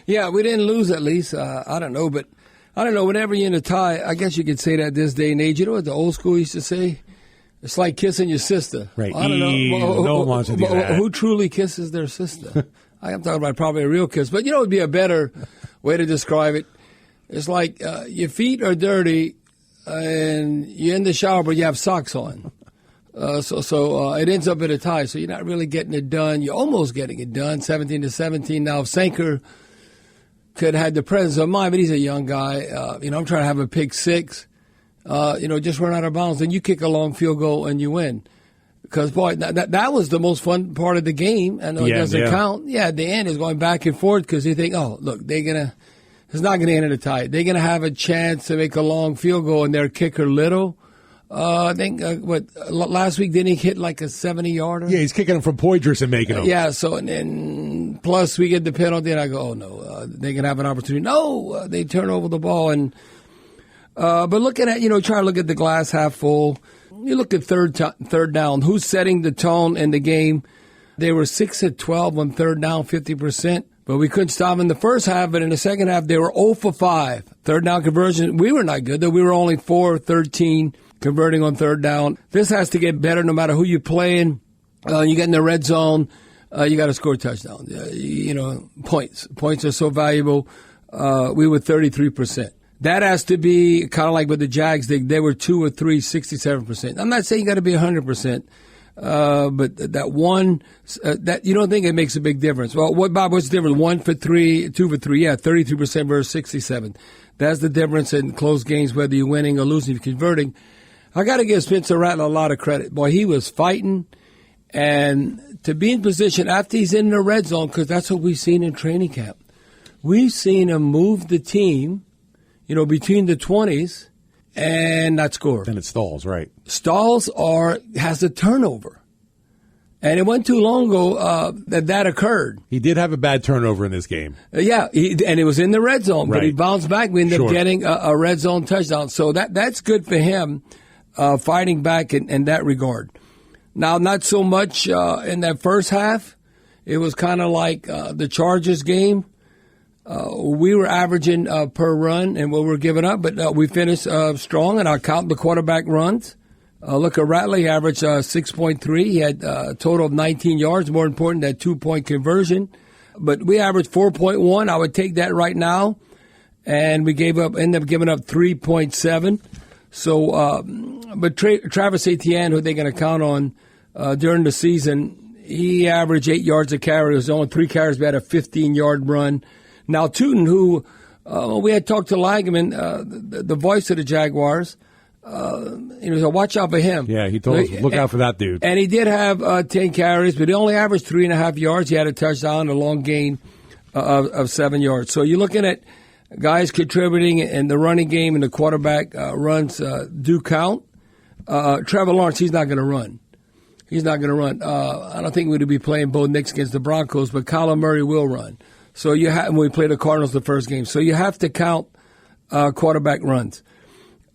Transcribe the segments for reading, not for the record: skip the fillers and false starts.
Yeah, we didn't lose at least. I don't know, but I don't know. Whenever you're in a tie, I guess you could say that this day and age. You know what the old school used to say? It's like kissing your sister. Right. I don't know. No one wants to do that. Who truly kisses their sister? I'm talking about probably a real kiss. But, it would be a better way to describe it. It's like your feet are dirty and you're in the shower, but you have socks on. So it ends up in a tie. So you're not really getting it done. You're almost getting it done, 17-17. Now, if Sanker could have had the presence of mind, but he's a young guy. I'm trying to have a pick six. Just run out of bounds. Then you kick a long field goal and you win. Because, boy, that was the most fun part of the game. I know it doesn't count. Yeah, at the end is going back and forth because you think, oh, look, it's not going to end in a tie. They're going to have a chance to make a long field goal and their kicker Little. I think, last week, didn't he hit like a 70-yarder? Yeah, he's kicking them from Poitras and making them. Yeah, so, and plus we get the penalty, and I go, oh, no, they can have an opportunity. No, they turn over the ball. But looking at, try to look at the glass half full. You look at third down. Who's setting the tone in the game? They were 6 of 12 on third down, 50%. But we couldn't stop them in the first half, but in the second half, they were 0 for 5. Third down conversion, we were not good, though. We were only 4 of 13 converting on third down. This has to get better no matter who you're playing. You get in the red zone, you got to score a touchdown. Points. Points are so valuable. We were 33%. That has to be kind of like with the Jags. They were 2 or 3, 67%. I'm not saying you got to be 100%. But that one, that you don't think it makes a big difference. Well, what's the difference? 1 for 3, 2 for 3. Yeah, 33% versus 67. That's the difference in close games, whether you're winning or losing, if you're converting. I got to give Spencer Rattler a lot of credit. Boy, he was fighting, and to be in position after he's in the red zone, because that's what we've seen in training camp. We've seen him move the team, between the 20s and not score. Then it stalls, right? Stalls has a turnover. And it wasn't too long ago that occurred. He did have a bad turnover in this game. And it was in the red zone, right. But he bounced back. We ended up getting a red zone touchdown. So that's good for him, fighting back in that regard. Now, not so much in that first half. It was kind of like the Chargers game. We were averaging per run and what we're giving up, but we finished strong, and I count the quarterback runs. Look at Rattler, he averaged 6.3. He had a total of 19 yards, more important, that 2-point conversion. But we averaged 4.1. I would take that right now. And we ended up giving up 3.7. So, but Travis Etienne, who they're going to count on during the season, he averaged 8 yards a carry. It was only 3 carries, but had a 15-yard run. Now, Tootin, who we had talked to Lageman, the voice of the Jaguars, so watch out for him. Yeah, he told us, look out for that dude. And he did have 10 carries, but he only averaged 3.5 yards. He had a touchdown, a long gain of 7 yards. So you're looking at guys contributing in the running game, and the quarterback runs do count. Trevor Lawrence, he's not going to run. He's not going to run. I don't think we'd be playing Bo Nix against the Broncos, but Kyler Murray will run. So when we played the Cardinals the first game. So you have to count quarterback runs.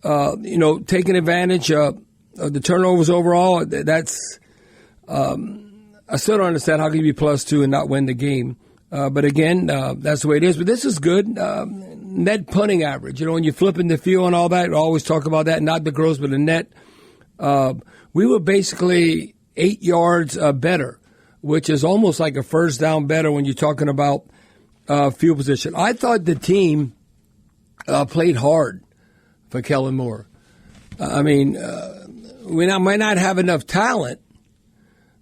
Taking advantage of the turnovers overall, that's I still don't understand how can you be +2 and not win the game. But again, that's the way it is. But this is good. Net punting average. When you're flipping the field and all that, we always talk about that, not the gross, but the net. We were basically 8 yards better, which is almost like a first down better when you're talking about field position. I thought the team played hard for Kellen Moore. We might not have enough talent,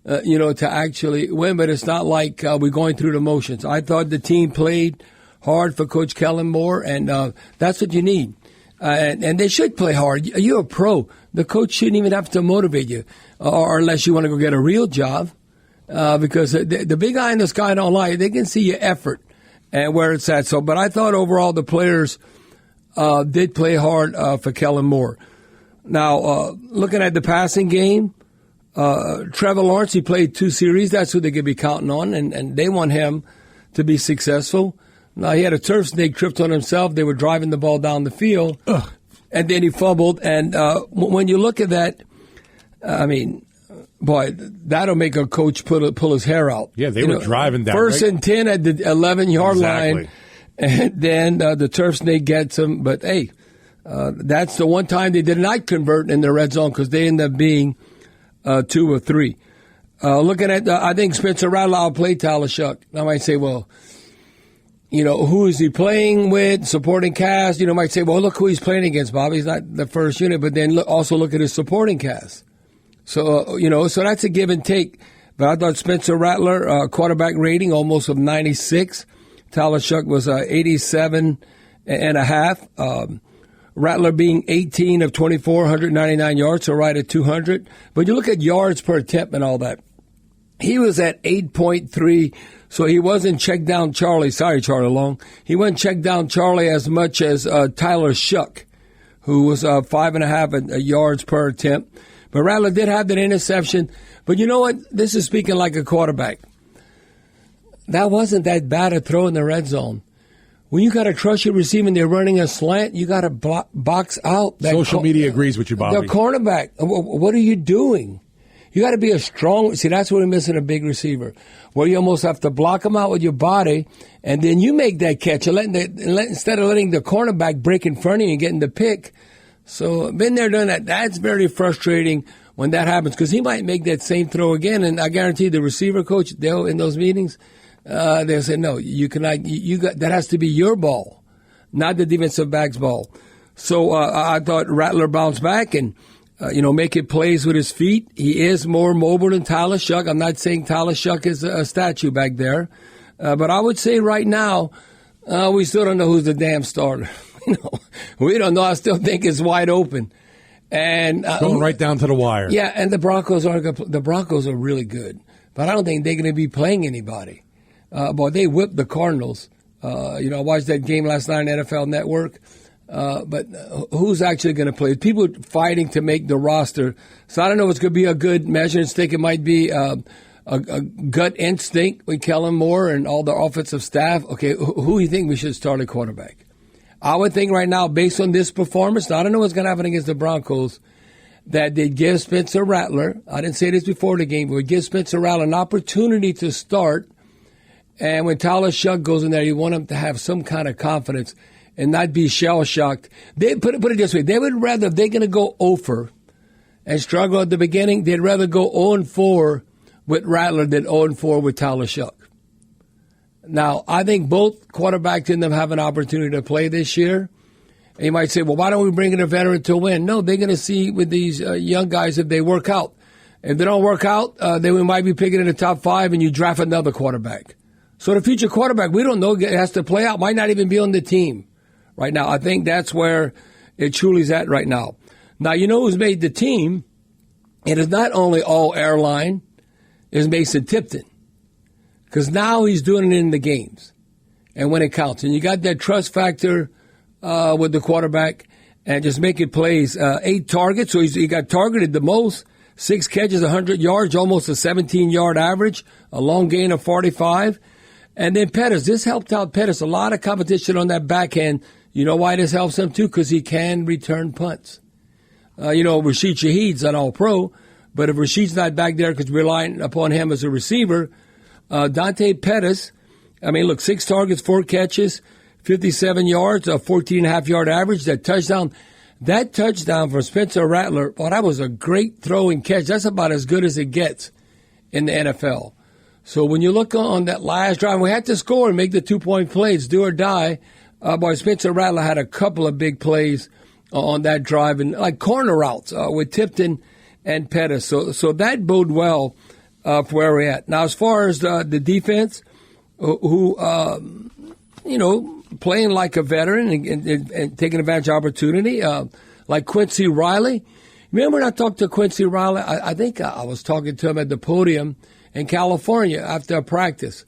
to actually win, but it's not like we're going through the motions. I thought the team played hard for Coach Kellen Moore, and that's what you need. And they should play hard. You're a pro. The coach shouldn't even have to motivate you, or unless you want to go get a real job, because the big eye in the sky don't lie. They can see your effort and where it's at. So, but I thought overall the players did play hard for Kellen Moore. Now, looking at the passing game, Trevor Lawrence, he played 2 series. That's who they could be counting on, and they want him to be successful. Now, he had a turf snake, tripped on himself. They were driving the ball down the field, and then he fumbled. And when you look at that, boy, that'll make a coach pull his hair out. Yeah, they were driving down. First and 10 at the 11-yard line. And then the turf snake gets him. But, hey, that's the one time they did not convert in the red zone because they ended up being 2 of 3. Looking at, I think Spencer Rattler outplayed Tyler Shough. I might say, well, who is he playing with? Supporting cast. Might say, well, look who he's playing against, Bobby. He's not the first unit, but then also look at his supporting cast. So, so that's a give and take. But I thought Spencer Rattler, quarterback rating almost of 96. Tyler Shough was 87 and a half. Rattler being 18 of 24, 199 yards, so right at 200. But you look at yards per attempt and all that. He was at 8.3, so he wasn't checked down Charlie. Sorry, Charlie Long. He wasn't checked down Charlie as much as Tyler Shuck, who was 5.5 yards per attempt. But Rattler did have that interception. But you know what? This is speaking like a quarterback. That wasn't that bad a throw in the red zone. When you got to trust your receiver and they're running a slant, you got to box out. Social media agrees with you, Bobby. The cornerback, what are you doing? You got to be a strong. See, that's what we're missing, a big receiver, where you almost have to block him out with your body, and then you make that catch. Instead of letting the cornerback break in front of you and getting the pick. So, been there, done that. That's very frustrating when that happens because he might make that same throw again, and I guarantee the receiver coach, they'll in those meetings, they'll say, no, you cannot. You got that has to be your ball, not the defensive back's ball. So I thought Rattler bounced back and. Making plays with his feet. He is more mobile than Tyler Shough. I'm not saying Tyler Shough is a statue back there. But I would say right now, we still don't know who's the damn starter. We don't know. I still think it's wide open. And going right down to the wire. Yeah, and the Broncos are really good. But I don't think they're going to be playing anybody. Boy, they whipped the Cardinals. I watched that game last night on NFL Network. But who's actually going to play? People fighting to make the roster. So I don't know if it's going to be a good measuring stick. It might be a gut instinct with Kellen Moore and all the offensive staff. Okay, who do you think we should start at quarterback? I would think right now, based on this performance, now I don't know what's going to happen against the Broncos, that they'd give Spencer Rattler, I didn't say this before the game, but would give Spencer Rattler an opportunity to start. And when Tyler Shough goes in there, you want him to have some kind of confidence and not be shell-shocked. They put it this way. They would rather, if they're going to go 0-for and struggle at the beginning, they'd rather go 0-4 with Rattler than 0-4 with Tyler Shough. Now, I think both quarterbacks in them have an opportunity to play this year. And you might say, well, why don't we bring in a veteran to win? No, they're going to see with these young guys if they work out. If they don't work out, then we might be picking in the top 5 and you draft another quarterback. So the future quarterback, we don't know, it has to play out, might not even be on the team. Right now, I think that's where it truly is at right now. Now, you know who's made the team? It is not only all airline, it's Mason Tipton. Because now he's doing it in the games and when it counts. And you got that trust factor with the quarterback and just making plays. 8 targets, so he got targeted the most. 6 catches, 100 yards, almost a 17-yard average, a long gain of 45. And then Pettis, this helped out Pettis. A lot of competition on that backhand. You know why this helps him, too? Because he can return punts. Rashid Shaheed's an all-pro, but if Rashid's not back there because we're relying upon him as a receiver, Dante Pettis, 6 targets, 4 catches, 57 yards, a 14.5-yard average. That touchdown for Spencer Rattler, that was a great throw and catch. That's about as good as it gets in the NFL. So when you look on that last drive, we had to score and make the 2-point plays, do or die. Spencer Rattler had a couple of big plays on that drive, and like corner routes with Tipton and Pettis. So that bode well for where we're at. Now, as far as the defense, who playing like a veteran and taking advantage of opportunity, like Quincy Riley. Remember when I talked to Quincy Riley? I think I was talking to him at the podium in California after a practice.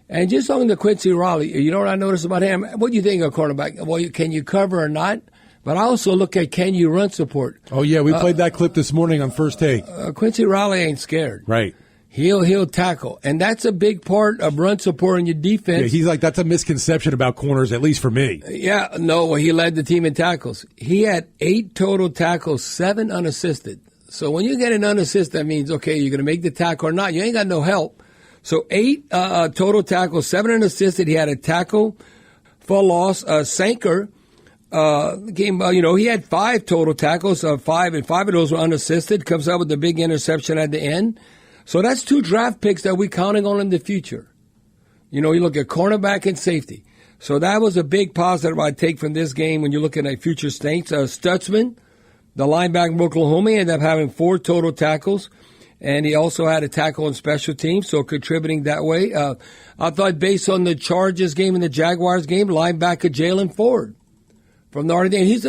And just talking to Quincy Riley, you know what I noticed about him? What do you think of cornerback? Well, can you cover or not? But I also look at can you run support. Oh, yeah, we played that clip this morning on First Take. Quincy Riley ain't scared. Right. He'll tackle. And that's a big part of run support in your defense. Yeah, he's like, that's a misconception about corners, at least for me. Yeah, no, he led the team in tackles. He had 8 total tackles, 7 unassisted. So when you get an unassisted, that means, okay, you're going to make the tackle or not. You ain't got no help. So 8 total tackles, 7 unassisted. He had a tackle for loss. Sanker came, he had 5 total tackles, 5, and 5 of those were unassisted. Comes up with the big interception at the end. So that's 2 draft picks that we're counting on in the future. You look at cornerback and safety. So that was a big positive I take from this game when you're looking at future Saints. Stutzman, the linebacker from Oklahoma, ended up having 4 total tackles. And he also had a tackle on special teams, so contributing that way. I thought based on the Chargers game and the Jaguars game, linebacker Jalen Ford from Notre Dame.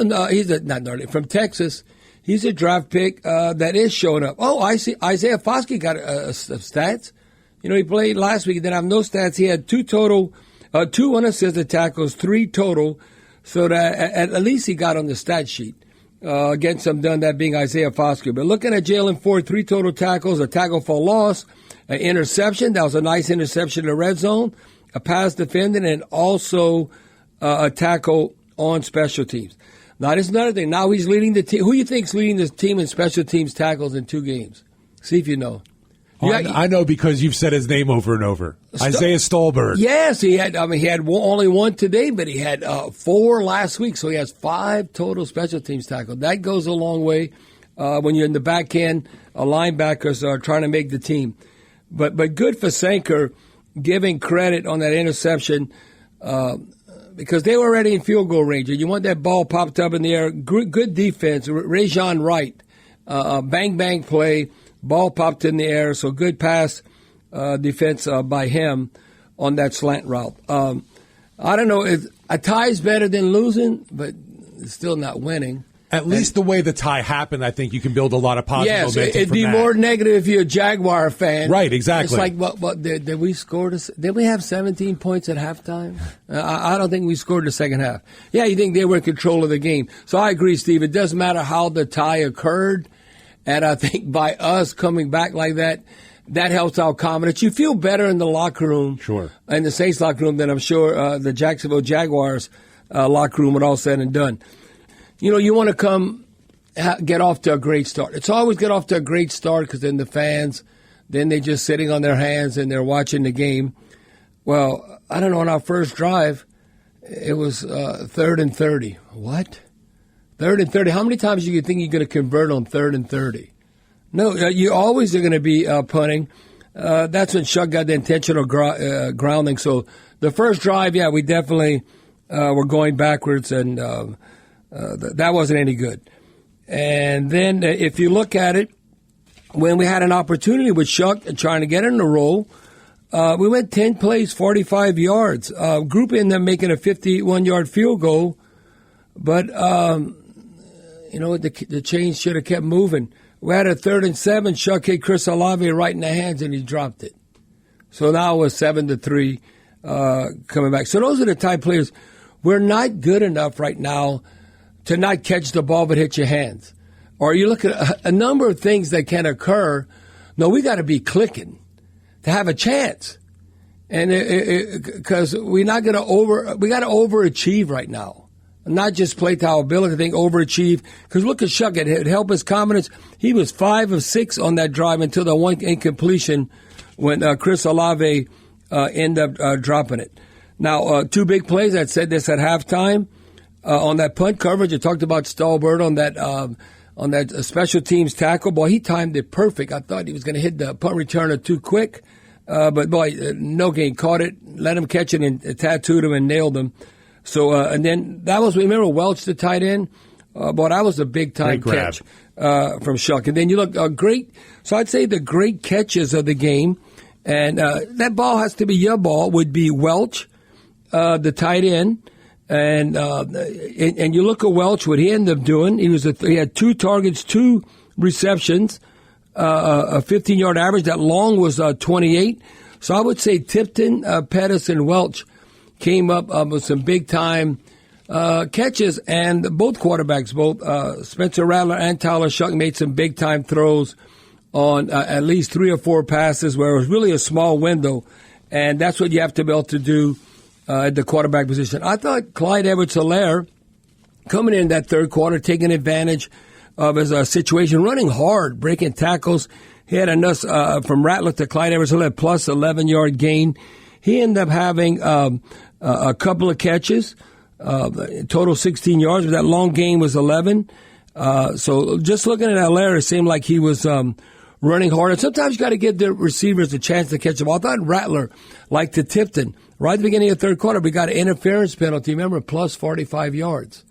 From Texas. He's a draft pick that is showing up. Oh, I see. Isaiah Foskey got stats. He played last week. He didn't have no stats. He had 2 total, 2 unassisted tackles, 3 total, so that at least he got on the stat sheet. Getting some done, that being Isaiah Foskey. But looking at Jalen Ford, 3 total tackles, a tackle for loss, an interception. That was a nice interception in the red zone, a pass defended, and also a tackle on special teams. Now, this is another thing. Now he's leading the team. Who do you think's leading the team in special teams tackles in 2 games? See if you know. I know because you've said his name over and over. Isaiah Stolberg. Yes, he had only 1 today, but he had 4 last week, so he has 5 total special teams tackles. That goes a long way when you're in the back end. Linebackers are trying to make the team, but good for Sanker giving credit on that interception because they were already in field goal range. And you want that ball popped up in the air. Good defense. Rajon Wright, bang bang play. Ball popped in the air, so good pass defense by him on that slant route. I don't know if a tie is better than losing, but it's still not winning. At least the way the tie happened, I think you can build a lot of positive momentum. Yes, it'd be more negative if you're a Jaguar fan. Right, exactly. It's like, what did we score? Did we have 17 points at halftime? I don't think we scored the second half. Yeah, you think they were in control of the game. So I agree, Steve. It doesn't matter how the tie occurred. And I think by us coming back like that, that helps our confidence. You feel better in the locker room, sure, in the Saints locker room than I'm sure the Jacksonville Jaguars locker room when all said and done. You want to get off to a great start. It's always get off to a great start because then the fans, then they're just sitting on their hands and they're watching the game. Well, I don't know, on our first drive, it was 3rd and 30. What? 3rd and 30. How many times do you think you're going to convert on 3rd and 30? No, you always are going to be punting. That's when Shuck got the intentional grounding. So the first drive, yeah, we definitely were going backwards, and that wasn't any good. And then if you look at it, when we had an opportunity with Shuck trying to get in the roll, we went 10 plays, 45 yards. Group in them making a 51-yard field goal, but the chains should have kept moving. We had a 3rd and 7. Shuck hit Chris Olave right in the hands, and he dropped it. So now it was 7-3 coming back. So those are the type players. We're not good enough right now to not catch the ball but hit your hands. Or you look at a number of things that can occur. No, we got to be clicking to have a chance. And because we're not going to we got to overachieve right now. Not just play to our ability, I think overachieve. Because look at Shuck, it helped his confidence. He was 5 of 6 on that drive until the one incompletion when Chris Olave ended up dropping it. Now, 2 big plays. I said this at halftime on that punt coverage. I talked about Stolberg on that special teams tackle. Boy, he timed it perfect. I thought he was going to hit the punt returner too quick. But, boy, no gain. Caught it, let him catch it, and tattooed him and nailed him. So, and then that was, remember Welch, the tight end? Boy, that was a big-time catch from Shuck. And then you look, great. So I'd say the great catches of the game, and that ball has to be your ball, would be Welch, the tight end. And you look at Welch, what he ended up doing, he had 2 targets, 2 receptions, a 15-yard average. That long was 28. So I would say Tipton, Pettis, and Welch came up with some big-time catches, and both quarterbacks, both Spencer Rattler and Tyler Shough, made some big-time throws on at least 3 or 4 passes where it was really a small window, and that's what you have to be able to do at the quarterback position. I thought Clyde Edwards-Helaire coming in that third quarter, taking advantage of his situation, running hard, breaking tackles. He had enough from Rattler to Clyde Edwards-Helaire plus 11-yard gain. He ended up having a couple of catches, total 16 yards, but that long gain was 11. So just looking at Rattler, it seemed like he was running hard. And sometimes you got to give the receivers a chance to catch the ball. I thought Rattler, like to Tipton, right at the beginning of the third quarter, we got an interference penalty. Remember, plus 45 yards.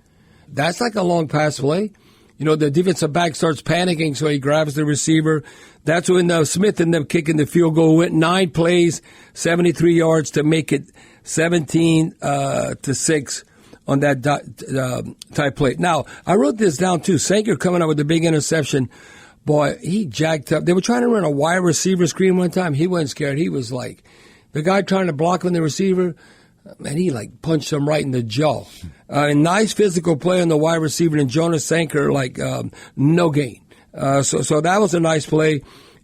That's like a long pass play. The defensive back starts panicking, so he grabs the receiver. That's when Smith ended up kicking the field goal. Went 9 plays, 73 yards to make it 17-6 on that type play. Now, I wrote this down too. Sanker coming up with the big interception. Boy, he jacked up. They were trying to run a wide receiver screen one time. He wasn't scared. He was like, the guy trying to block on the receiver, and he like punched him right in the jaw. A nice physical play on the wide receiver, and Jonas Sanker, no gain. So that was a nice play.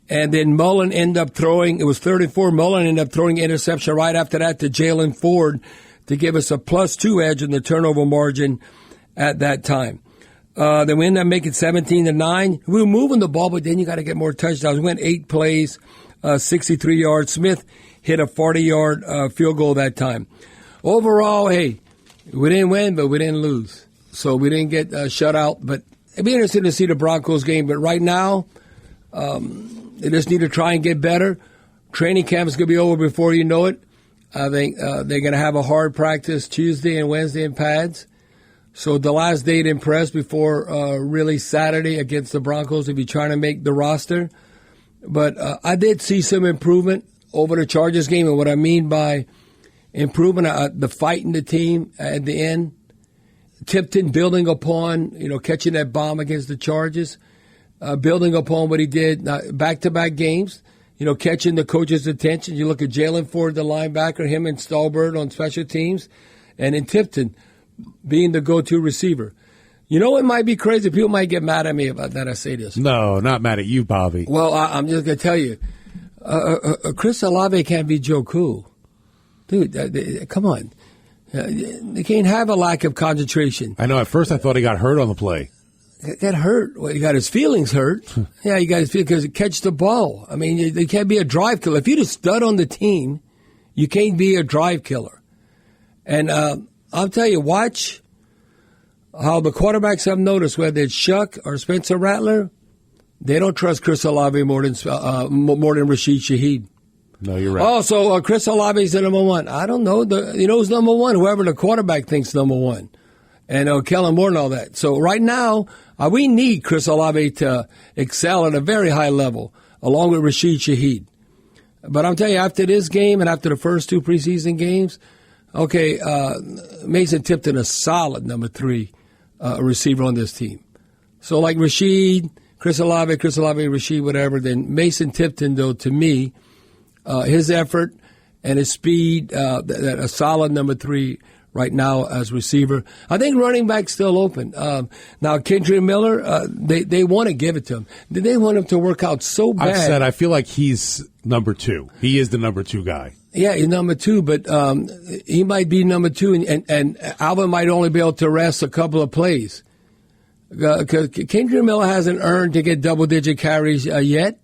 And then Mullen ended up throwing, it was 34. Mullen ended up throwing interception right after that to Jalen Ford to give us a +2 edge in the turnover margin at that time. Then we ended up making 17-9. We were moving the ball, but then you got to get more touchdowns. We went 8 plays, 63 yards. Smith hit a 40-yard field goal that time. Overall, hey, we didn't win, but we didn't lose. So we didn't get shut out. But it'd be interesting to see the Broncos game. But right now, they just need to try and get better. Training camp is going to be over before you know it. I think they're going to have a hard practice Tuesday and Wednesday in pads. So the last day to impress before really Saturday against the Broncos if you're trying to make the roster. But I did see some improvement over the Chargers game. And what I mean by improvement, the fight in the team at the end. Tipton building upon, catching that bomb against the Chargers. Building upon what he did back-to-back games. Catching the coach's attention. You look at Jalen Ford, the linebacker, him and Stallbird on special teams. And in Tipton being the go-to receiver. It might be crazy. People might get mad at me about that. I say this. No, not mad at you, Bobby. Well, I'm just going to tell you. Chris Olave can't be Joe Cool. Dude, come on. They can't have a lack of concentration. I know. At first I thought he got hurt on the play. Got hurt. Well, he got his feelings hurt. Yeah, he got his feelings because he catch the ball. I mean, they can't be a drive killer. If you're the stud on the team, you can't be a drive killer. And I'll tell you, watch how the quarterbacks have noticed, whether it's Shuck or Spencer Rattler, they don't trust Chris Olave more than Rashid Shaheed. No, you're right. Oh, so Chris Olave is the number one. I don't know. Who's number one? Whoever the quarterback thinks number one. And Kellen Moore and all that. So right now, we need Chris Olave to excel at a very high level, along with Rashid Shaheed. But I'm telling you, after this game and after the first 2 preseason games, okay, Mason Tipton a solid number 3 receiver on this team. So like Rashid, Chris Olave, Rashid, whatever. Then Mason Tipton, though, to me, his effort and his speed, that a solid number 3 right now as receiver. I think running back's still open. Now, Kendrick Miller, they want to give it to him. They want him to work out so bad. I've said I feel like he's number 2. He is the number 2 guy. Yeah, he's number 2, but he might be number 2, and Alvin might only be able to rest a couple of plays. Because Kendrick Miller hasn't earned to get double-digit carries yet.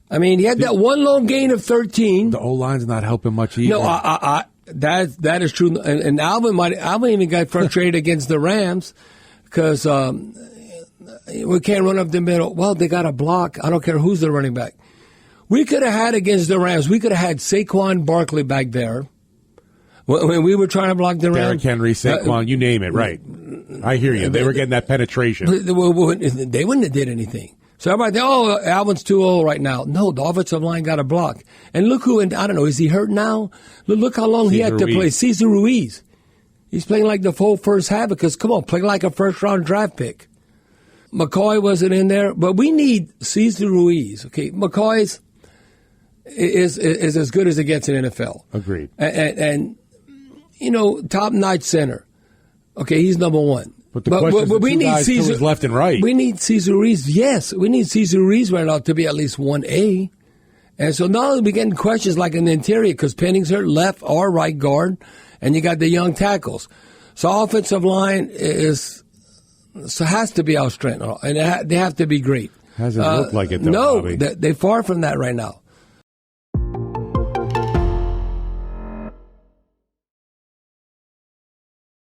I mean, he had that one long gain of 13. The O-line's not helping much either. No, that is true. And Alvin even got frustrated against the Rams because we can't run up the middle. Well, they got a block. I don't care who's the running back. We could have had against the Rams, we could have had Saquon Barkley back there. When we were trying to block the Rams. Derrick Henry, Saquon, you name it, right. I hear you. They were getting that penetration. They wouldn't have did anything. So everybody think, Alvin's too old right now. No, the offensive line got a block. And look who, I don't know, is he hurt now? Look how long he had to play. Cesar Ruiz. He's playing like the full first half because, come on, play like a first-round draft pick. McCoy wasn't in there, but we need Cesar Ruiz. Okay, McCoy is as good as it gets in NFL. Agreed. And top-notch center. Okay, he's number 1. But the question is, we need Cesar left and right. We need Cesar Ruiz. Yes, we need Cesar Ruiz right now to be at least 1A. And so now we're getting questions like in the interior because Penning's hurt left or right guard, and you got the young tackles. So offensive line has to be our strength, and they have to be great. Hasn't looked like it though. No, Bobby. They're far from that right now.